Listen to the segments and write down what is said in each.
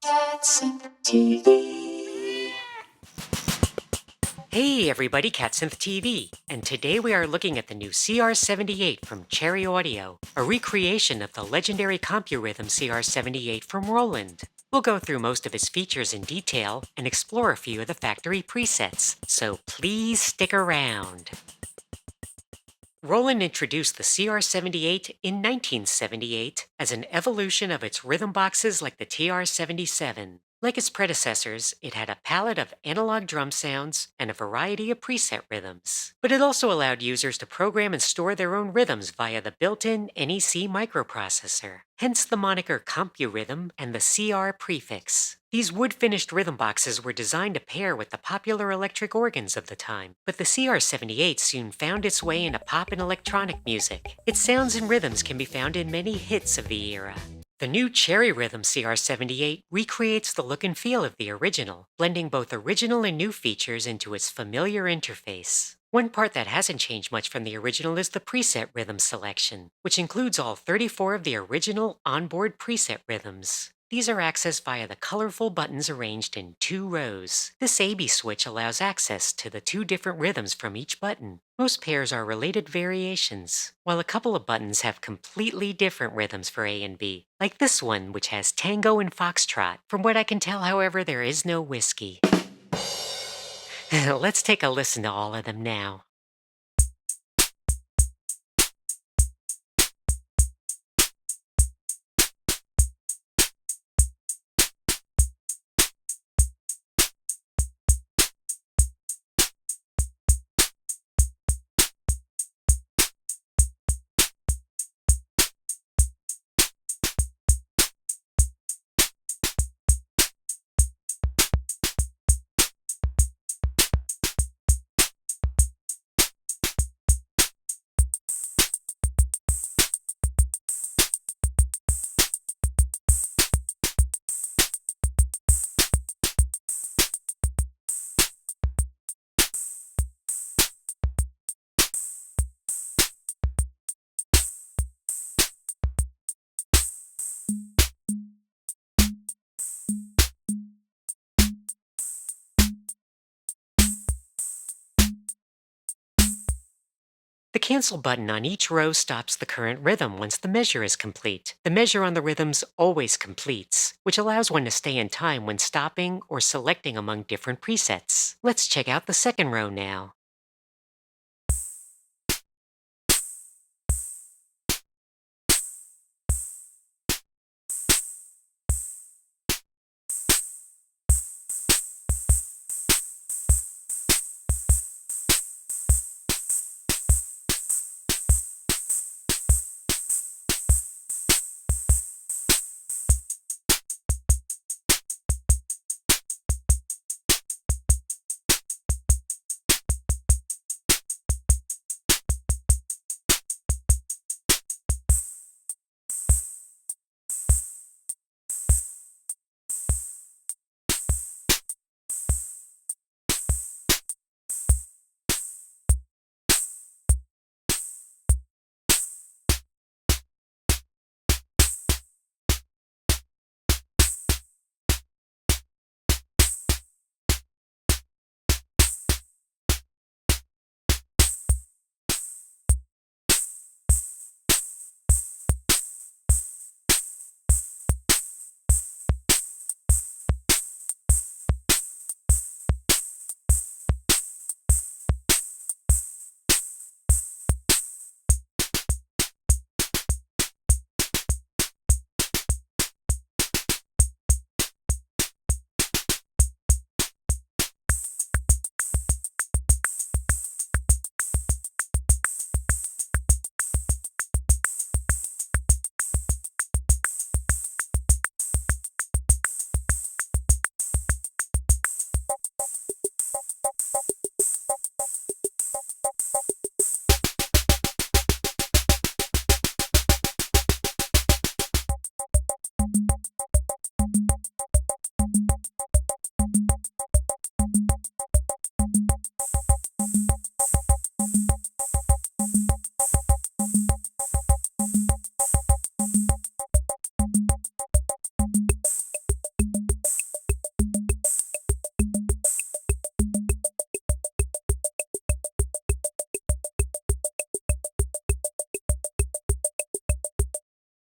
Cats and TV. Hey everybody, CatSynth TV, and today we are looking at the new CR-78 from Cherry Audio, a recreation of the legendary CompuRhythm CR-78 from Roland. We'll go through most of its features in detail and explore a few of the factory presets, so please stick around. Roland introduced the CR-78 in 1978 as an evolution of its rhythm boxes like the TR-77. Like its predecessors, it had a palette of analog drum sounds and a variety of preset rhythms. But it also allowed users to program and store their own rhythms via the built-in NEC microprocessor, hence the moniker CompuRhythm and the CR prefix. These wood-finished rhythm boxes were designed to pair with the popular electric organs of the time, but the CR-78 soon found its way into pop and electronic music. Its sounds and rhythms can be found in many hits of the era. The new Cherry Rhythm CR-78 recreates the look and feel of the original, blending both original and new features into its familiar interface. One part that hasn't changed much from the original is the preset rhythm selection, which includes all 34 of the original onboard preset rhythms. These are accessed via the colorful buttons arranged in 2 rows. This A-B switch allows access to the 2 different rhythms from each button. Most pairs are related variations, while a couple of buttons have completely different rhythms for A and B, like this one, which has Tango and Foxtrot. From what I can tell, however, there is no whiskey. Let's take a listen to all of them now. The cancel button on each row stops the current rhythm once the measure is complete. The measure on the rhythms always completes, which allows one to stay in time when stopping or selecting among different presets. Let's check out the second row now.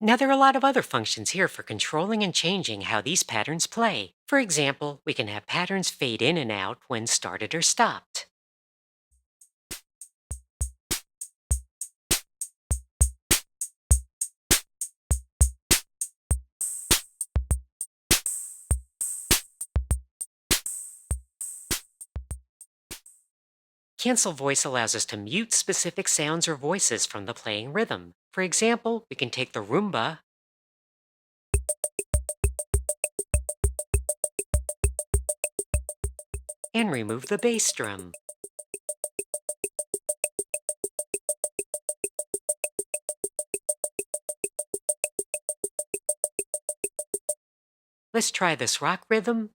Now, there are a lot of other functions here for controlling and changing how these patterns play. For example, we can have patterns fade in and out when started or stopped. Cancel voice allows us to mute specific sounds or voices from the playing rhythm. For example, we can take the Roomba and remove the bass drum. Let's try this rock rhythm.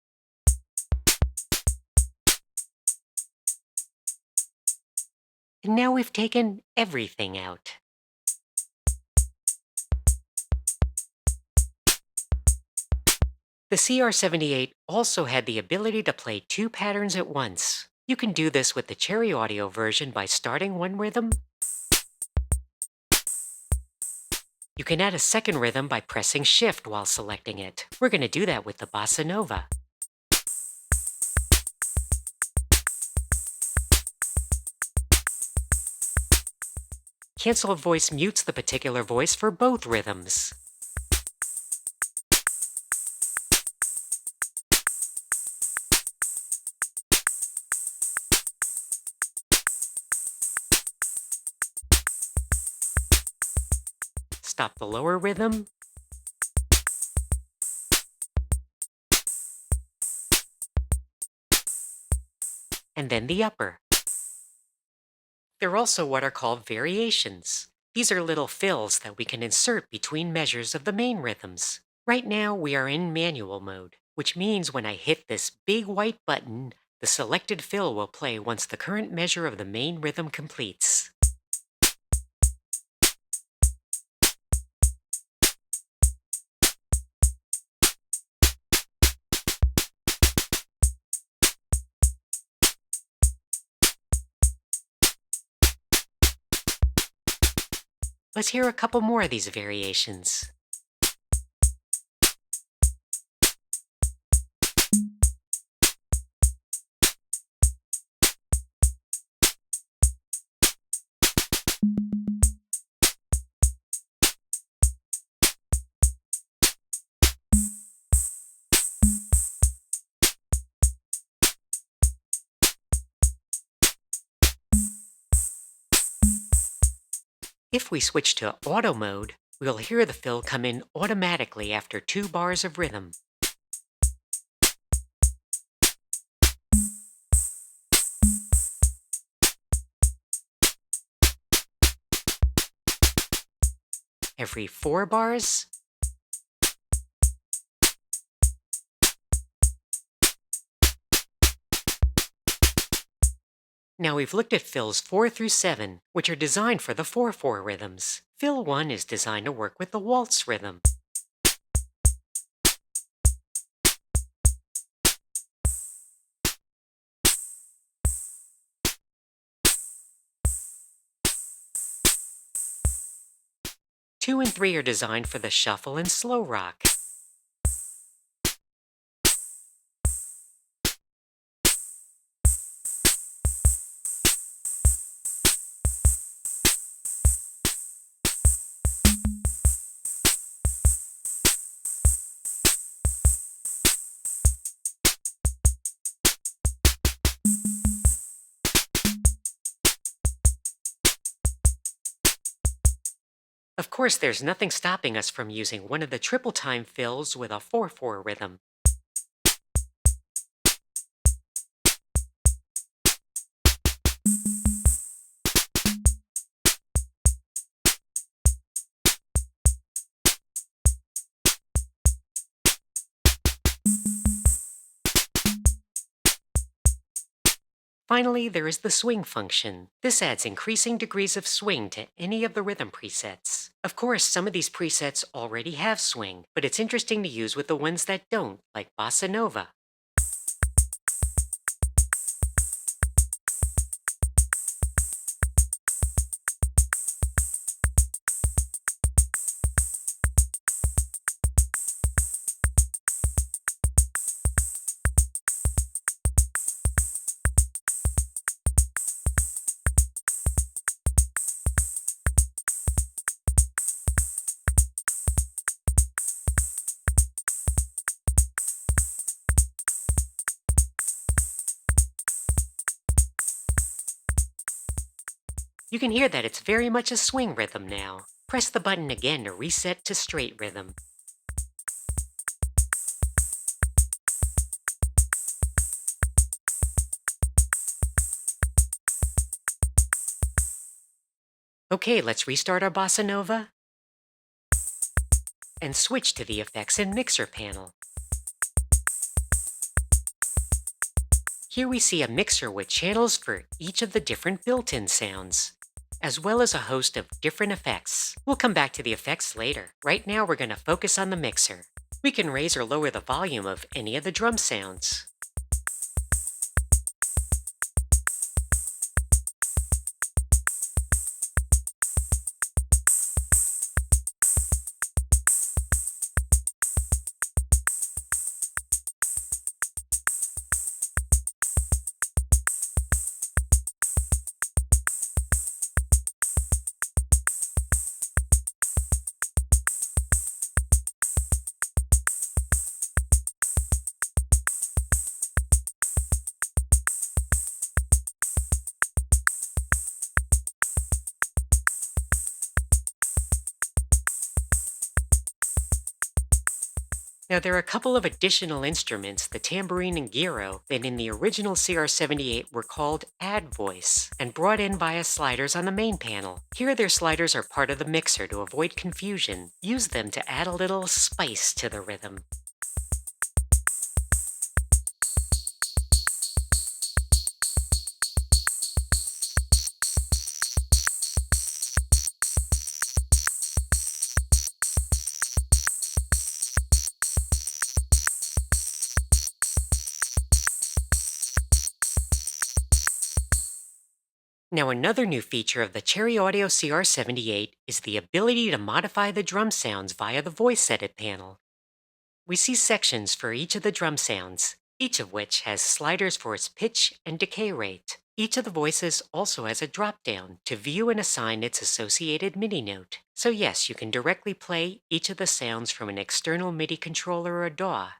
And now we've taken everything out. The CR-78 also had the ability to play two patterns at once. You can do this with the Cherry Audio version by starting one rhythm. You can add a second rhythm by pressing Shift while selecting it. We're going to do that with the Bossa Nova. Cancel voice mutes the particular voice for both rhythms. Stop the lower rhythm. And then the upper. There are also what are called variations. These are little fills that we can insert between measures of the main rhythms. Right now, we are in manual mode, which means when I hit this big white button, the selected fill will play once the current measure of the main rhythm completes. Let's hear a couple more of these variations. If we switch to auto mode, we'll hear the fill come in automatically after 2 bars of rhythm. Every 4 bars. Now we've looked at fills 4 through 7, which are designed for the 4/4 rhythms. Fill 1 is designed to work with the waltz rhythm. Two and 3 are designed for the shuffle and slow rock. Of course, there's nothing stopping us from using one of the triple time fills with a 4/4 rhythm. Finally, there is the swing function. This adds increasing degrees of swing to any of the rhythm presets. Of course, some of these presets already have swing, but it's interesting to use with the ones that don't, like Bossa Nova. You can hear that it's very much a swing rhythm now. Press the button again to reset to straight rhythm. Okay, let's restart our bossa nova and switch to the effects and mixer panel. Here we see a mixer with channels for each of the different built-in sounds, as well as a host of different effects. We'll come back to the effects later. Right now we're going to focus on the mixer. We can raise or lower the volume of any of the drum sounds. Now there are a couple of additional instruments, the tambourine and gyro, that in the original CR-78 were called add voice and brought in via sliders on the main panel. Here their sliders are part of the mixer to avoid confusion. Use them to add a little spice to the rhythm. Now another new feature of the Cherry Audio CR-78 is the ability to modify the drum sounds via the voice edit panel. We see sections for each of the drum sounds, each of which has sliders for its pitch and decay rate. Each of the voices also has a drop-down to view and assign its associated MIDI note. So yes, you can directly play each of the sounds from an external MIDI controller or DAW.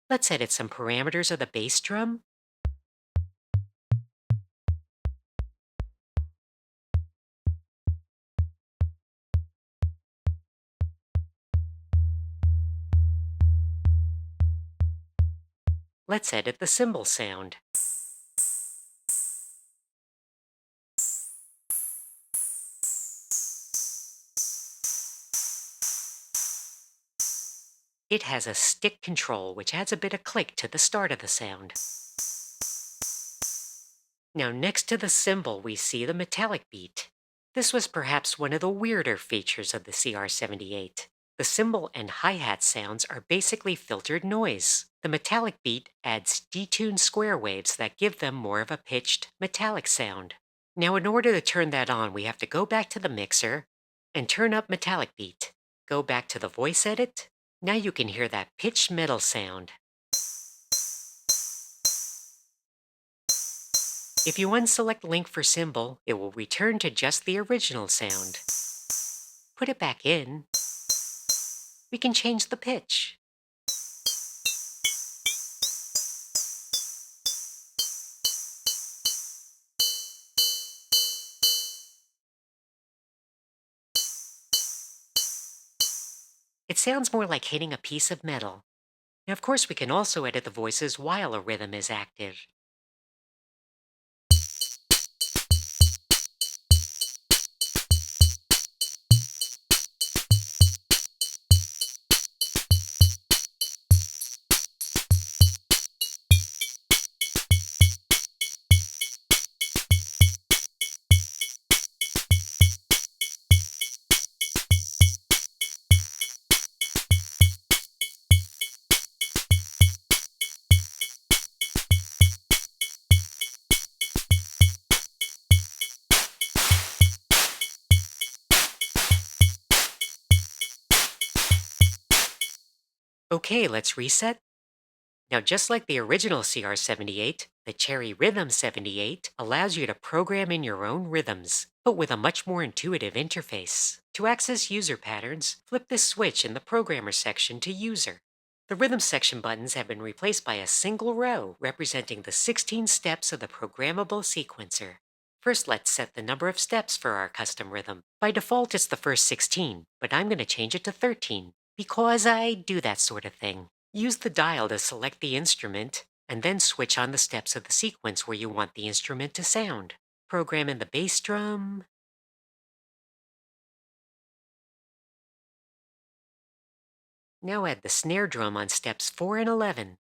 Let's edit some parameters of the bass drum. Let's edit the cymbal sound. It has a stick control, which adds a bit of click to the start of the sound. Now, next to the cymbal, we see the metallic beat. This was perhaps one of the weirder features of the CR-78. The cymbal and hi-hat sounds are basically filtered noise. The metallic beat adds detuned square waves that give them more of a pitched, metallic sound. Now, in order to turn that on, we have to go back to the mixer and turn up metallic beat. Go back to the voice edit. Now you can hear that pitched metal sound. If you unselect link for cymbal, it will return to just the original sound. Put it back in. We can change the pitch. It sounds more like hitting a piece of metal. Now, of course, we can also edit the voices while a rhythm is active. Okay, let's reset. Now, just like the original CR-78, the CompuRhythm 78 allows you to program in your own rhythms, but with a much more intuitive interface. To access user patterns, flip this switch in the Programmer section to User. The rhythm section buttons have been replaced by a single row representing the 16 steps of the programmable sequencer. First, let's set the number of steps for our custom rhythm. By default, it's the first 16, but I'm going to change it to 13 because I do that sort of thing. Use the dial to select the instrument and then switch on the steps of the sequence where you want the instrument to sound. Program in the bass drum. Now add the snare drum on steps 4 and 11.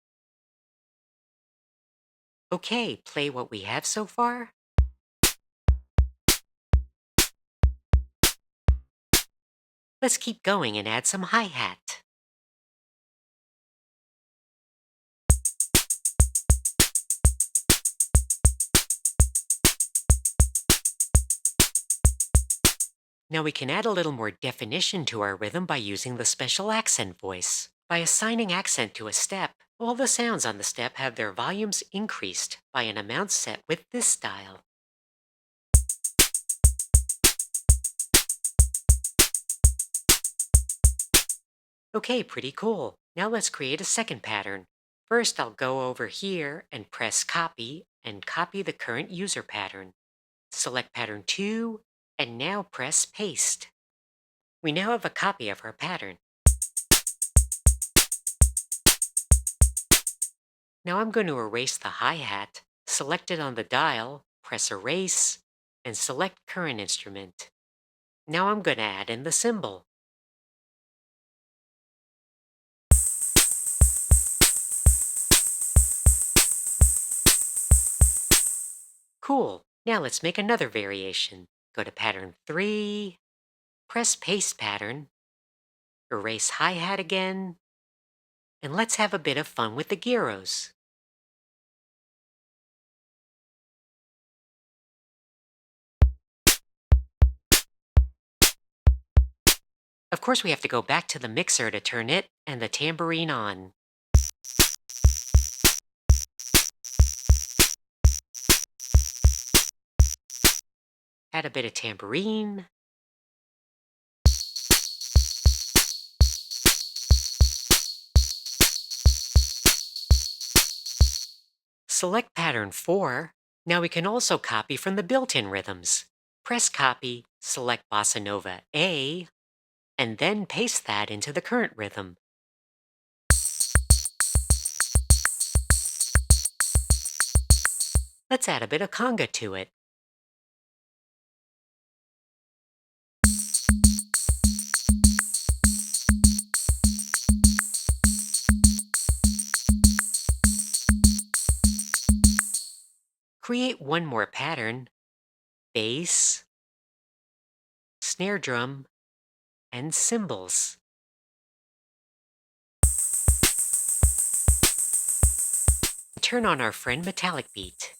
Okay, play what we have so far. Let's keep going and add some hi-hat. Now we can add a little more definition to our rhythm by using the special accent voice. By assigning accent to a step, all the sounds on the step have their volumes increased by an amount set with this style. Okay, pretty cool. Now let's create a second pattern. First, I'll go over here and press copy and copy the current user pattern. Select pattern 2 and now press paste. We now have a copy of our pattern. Now I'm going to erase the hi-hat, select it on the dial, press erase, and select current instrument. Now I'm going to add in the cymbal. Cool. Now let's make another variation. Go to pattern 3, press paste pattern, erase hi-hat again, and let's have a bit of fun with the gyros. Of course, we have to go back to the mixer to turn it and the tambourine on. Add a bit of tambourine. Select pattern 4. Now we can also copy from the built-in rhythms. Press copy, select Bossa Nova A, and then paste that into the current rhythm. Let's add a bit of conga to it. Create one more pattern, bass, snare drum, and cymbals. Turn on our friend Metallic Beat.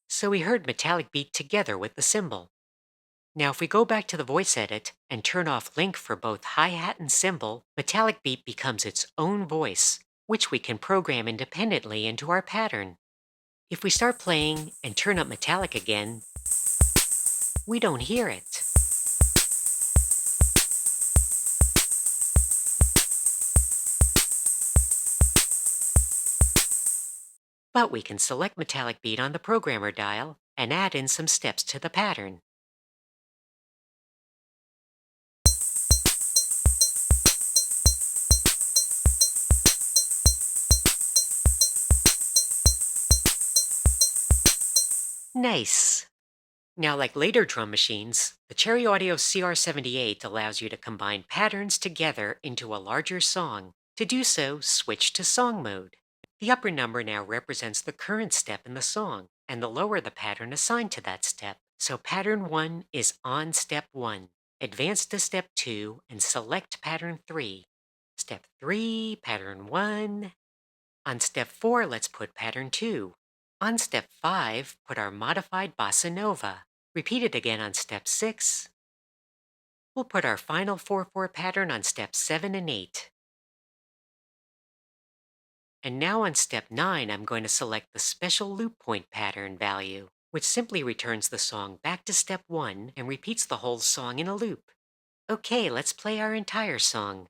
So we heard Metallic Beat together with the cymbal. Now if we go back to the voice edit and turn off link for both hi-hat and cymbal, Metallic Beat becomes its own voice, which we can program independently into our pattern. If we start playing and turn up Metallic again, we don't hear it. But we can select Metallic Beat on the programmer dial and add in some steps to the pattern. Nice! Now, like later drum machines, the Cherry Audio CR-78 allows you to combine patterns together into a larger song. To do so, switch to song mode. The upper number now represents the current step in the song, and the lower the pattern assigned to that step. So pattern 1 is on step 1. Advance to step 2 and select pattern 3. Step 3, pattern 1. On step 4, let's put pattern 2. On step 5, put our modified bossa nova. Repeat it again on step 6. We'll put our final 4/4 pattern on steps 7 and 8. And now on step 9, I'm going to select the special loop point pattern value, which simply returns the song back to step 1 and repeats the whole song in a loop. Okay, let's play our entire song.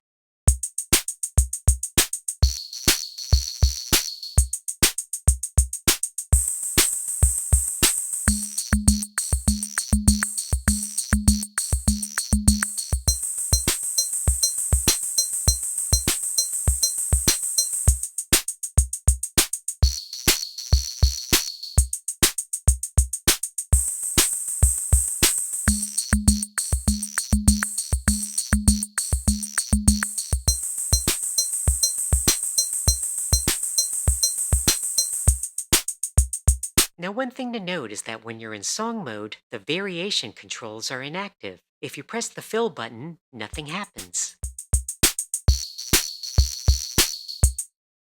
Now, one thing to note is that when you're in song mode, the variation controls are inactive. If you press the fill button, nothing happens.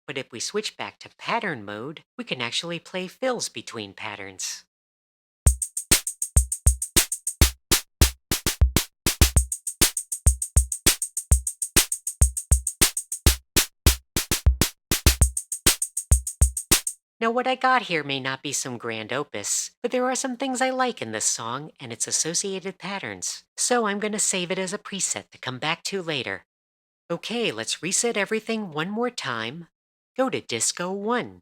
But if we switch back to pattern mode, we can actually play fills between patterns. Now, what I got here may not be some grand opus, but there are some things I like in this song and its associated patterns, so I'm going to save it as a preset to come back to later. Okay, let's reset everything one more time. Go to Disco 1.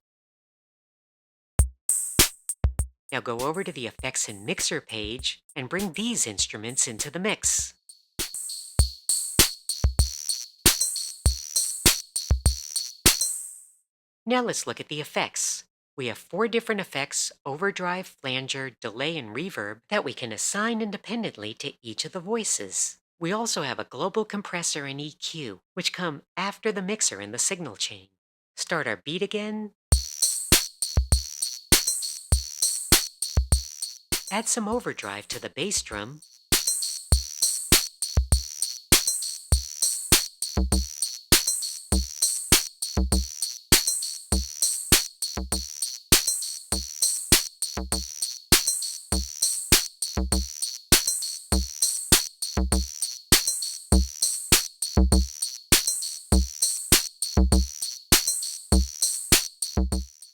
Now go over to the Effects and Mixer page and bring these instruments into the mix. Now let's look at the effects. We have 4 different effects: overdrive, flanger, delay, and reverb that we can assign independently to each of the voices. We also have a global compressor and EQ, which come after the mixer in the signal chain. Start our beat again. Add some overdrive to the bass drum.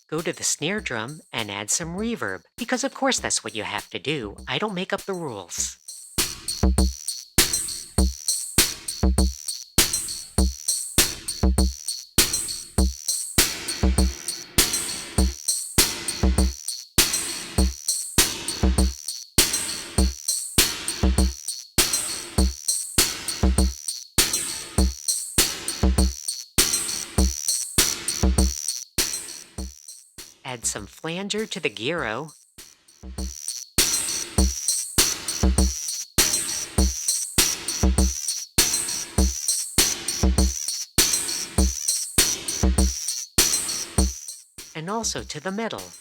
Go to the snare drum and add some reverb, because of course that's what you have to do. I don't make up the rules. Add some flanger to the gyro. And also to the middle.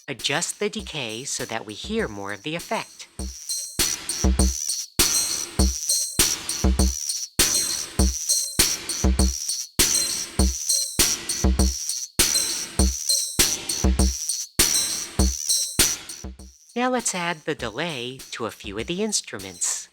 Adjust the decay so that we hear more of the effect. Now let's add the delay to a few of the instruments.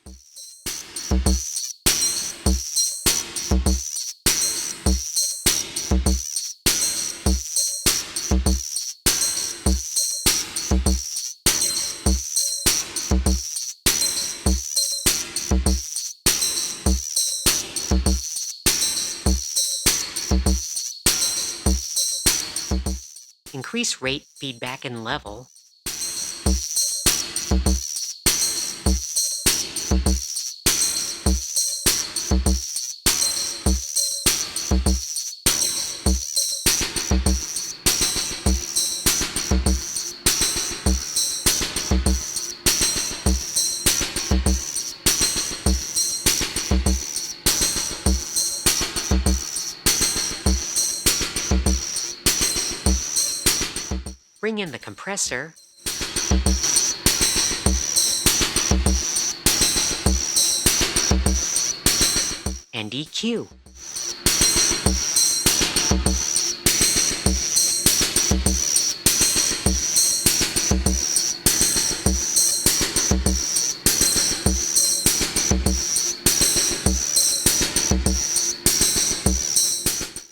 Increase rate, feedback, and level. Bring in the compressor. And EQ.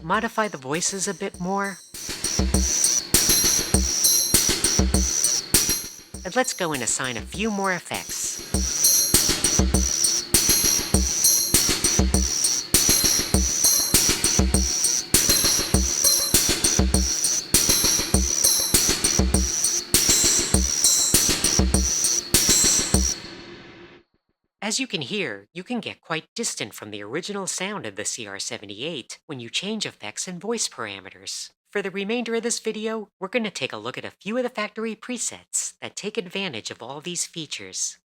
modify the voices a bit more. And let's go and assign a few more effects. As you can hear, you can get quite distant from the original sound of the CR-78 when you change effects and voice parameters. For the remainder of this video, we're going to take a look at a few of the factory presets that take advantage of all these features.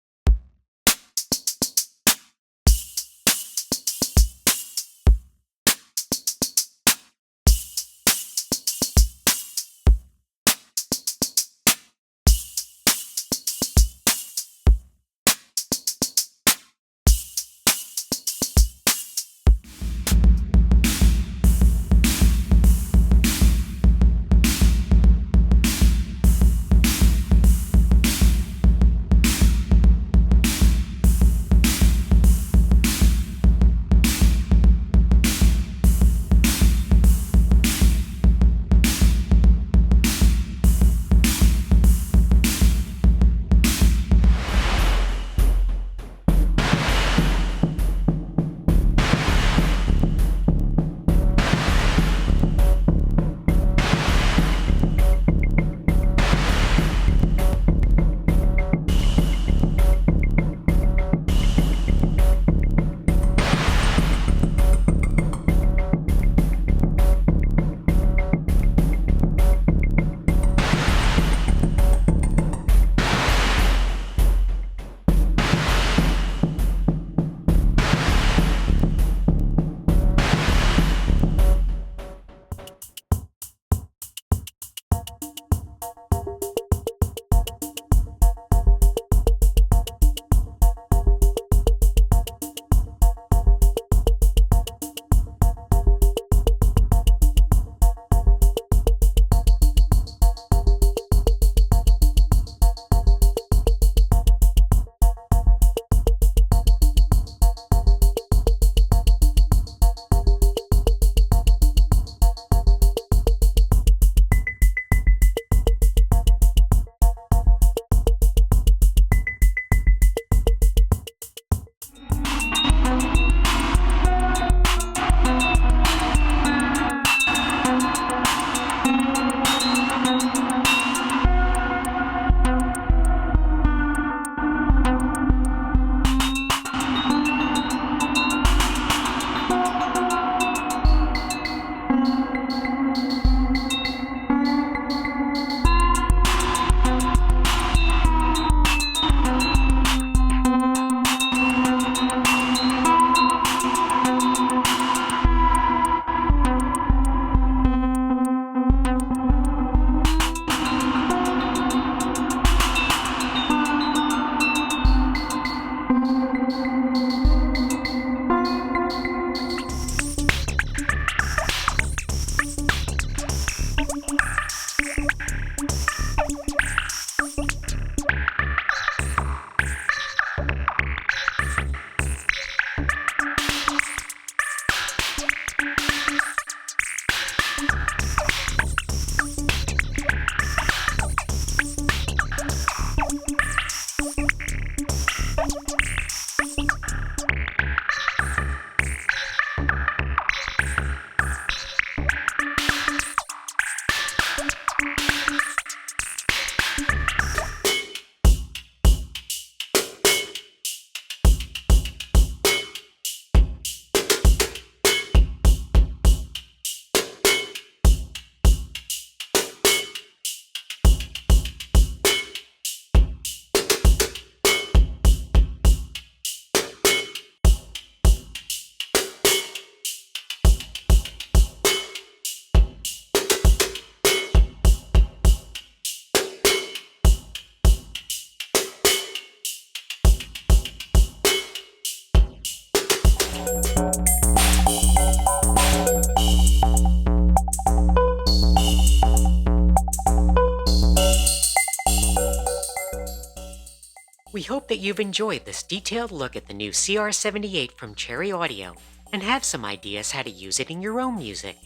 We hope that you've enjoyed this detailed look at the new CR-78 from Cherry Audio and have some ideas how to use it in your own music.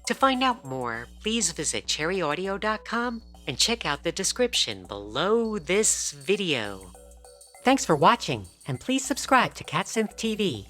To find out more, please visit cherryaudio.com and check out the description below this video. Thanks for watching, and please subscribe to CatSynth TV.